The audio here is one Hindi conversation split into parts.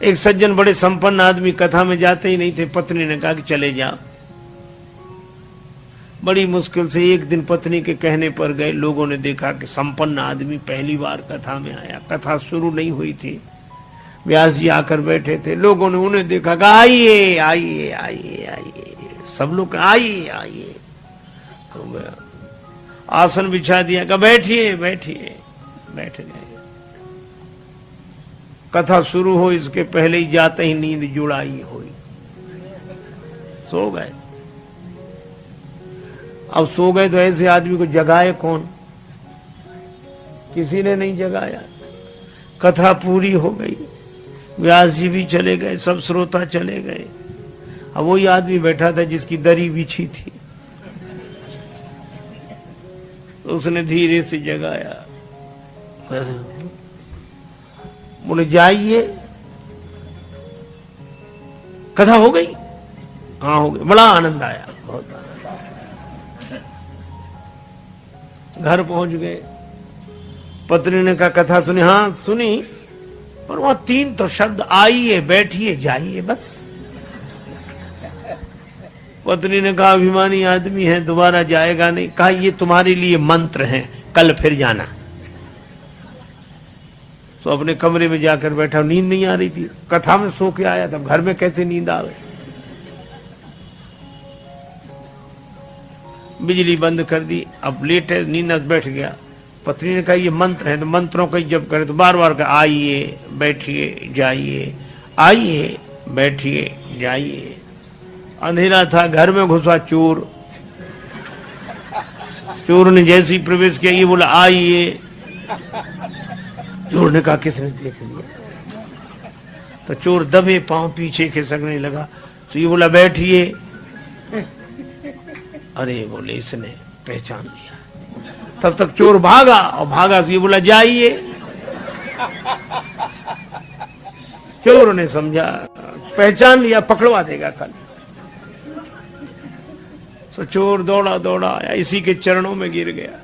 एक सज्जन बड़े संपन्न आदमी कथा में जाते ही नहीं थे। पत्नी ने कहा कि चले जाओ। बड़ी मुश्किल से एक दिन पत्नी के कहने पर गए। लोगों ने देखा कि संपन्न आदमी पहली बार कथा में आया। कथा शुरू नहीं हुई थी, व्यास जी आकर बैठे थे। लोगों ने उन्हें देखा कि आइए आइए आइए आइए, सब लोग आइए आइए। हो गया, आसन बिछा दिया, कहा बैठिए बैठिए, बैठ गए। कथा शुरू हो इसके पहले ही जाते ही नींद जुड़ाई हुई, सो गए। अब सो गए तो ऐसे आदमी को जगाए कौन? किसी ने नहीं जगाया। कथा पूरी हो गई, व्यास जी भी चले गए, सब श्रोता चले गए। अब वही आदमी बैठा था जिसकी दरी बिछी थी, तो उसने धीरे से जगाया। बोले जाइए, कथा हो गई? हाँ हो गई। बड़ा आनंद आया, बहुत आनंद। घर पहुंच गए। पत्नी ने कहा कथा सुनी? हाँ सुनी, पर वहां 3 तो शब्द आइए बैठिए जाइए बस। पत्नी ने कहा अभिमानी आदमी है, दोबारा जाएगा नहीं। कहा ये तुम्हारे लिए मंत्र हैं, कल फिर जाना। तो अपने कमरे में जाकर बैठा, नींद नहीं आ रही थी, कथा में सो के आया था, घर में कैसे नींद आवे। बिजली बंद कर दी, अब लेट है, नींद बैठ गया। पत्नी ने कहा ये मंत्र है, तो मंत्रों का जब करे तो बार बार कहा आइए बैठिए जाइए, आइए बैठिए जाइए। अंधेरा था, घर में घुसा चोर। चोर ने जैसे ही प्रवेश किया, ये बोला आइए। चोर ने कहा किसने देख लिया? तो चोर दबे पांव पीछे खिसकने लगा। तो ये बोला बैठिए। अरे बोले इसने पहचान लिया। तब तक चोर भागा, और भागा तो ये बोला जाइए। चोर ने समझा पहचान लिया, पकड़वा देगा कल। तो चोर दौड़ा दौड़ा आया, इसी के चरणों में गिर गया।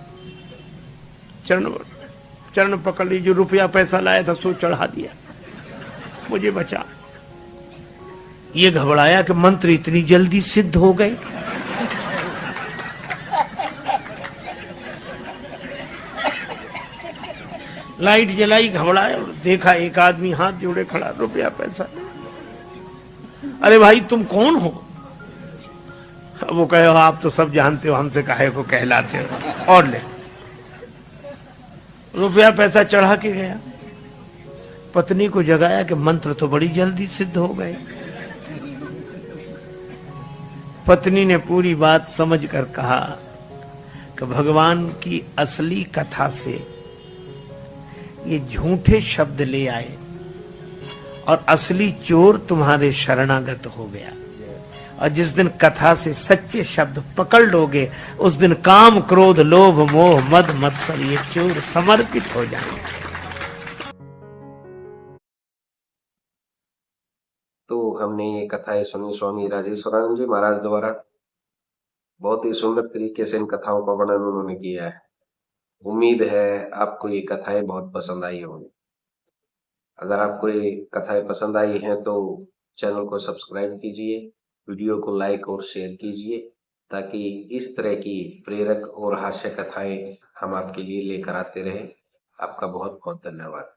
चरण पकड़ ली, जो रुपया पैसा लाया था सो चढ़ा दिया, मुझे बचा। ये घबराया कि मंत्र इतनी जल्दी सिद्ध हो गए। लाइट जलाई, घबराया, देखा एक आदमी हाथ जोड़े खड़ा, रुपया पैसा। अरे भाई तुम कौन हो? वो कहे आप तो सब जानते हो, हमसे काहे को कहलाते हो, और ले। रुपया पैसा चढ़ा के गया। पत्नी को जगाया कि मंत्र तो बड़ी जल्दी सिद्ध हो गए। पत्नी ने पूरी बात समझकर कहा कि भगवान की असली कथा से ये झूठे शब्द ले आए, और असली चोर तुम्हारे शरणागत हो गया। और जिस दिन कथा से सच्चे शब्द पकड़ लोगे, उस दिन काम क्रोध लोभ मोह मद मत्सर ये चोर समर्पित हो जाएंगे। तो हमने ये कथाएं सुनी स्वामी राजेश्वरानंद जी महाराज द्वारा। बहुत ही सुंदर तरीके से इन कथाओं का वर्णन उन्होंने किया है। उम्मीद है आपको ये कथाएं बहुत पसंद आई होंगी। अगर आपको ये कथाएं पसंद आई हैं तो चैनल को सब्सक्राइब कीजिए, वीडियो को लाइक और शेयर कीजिए, ताकि इस तरह की प्रेरक और हास्य कथाएं हम आपके लिए लेकर आते रहें। आपका बहुत बहुत धन्यवाद।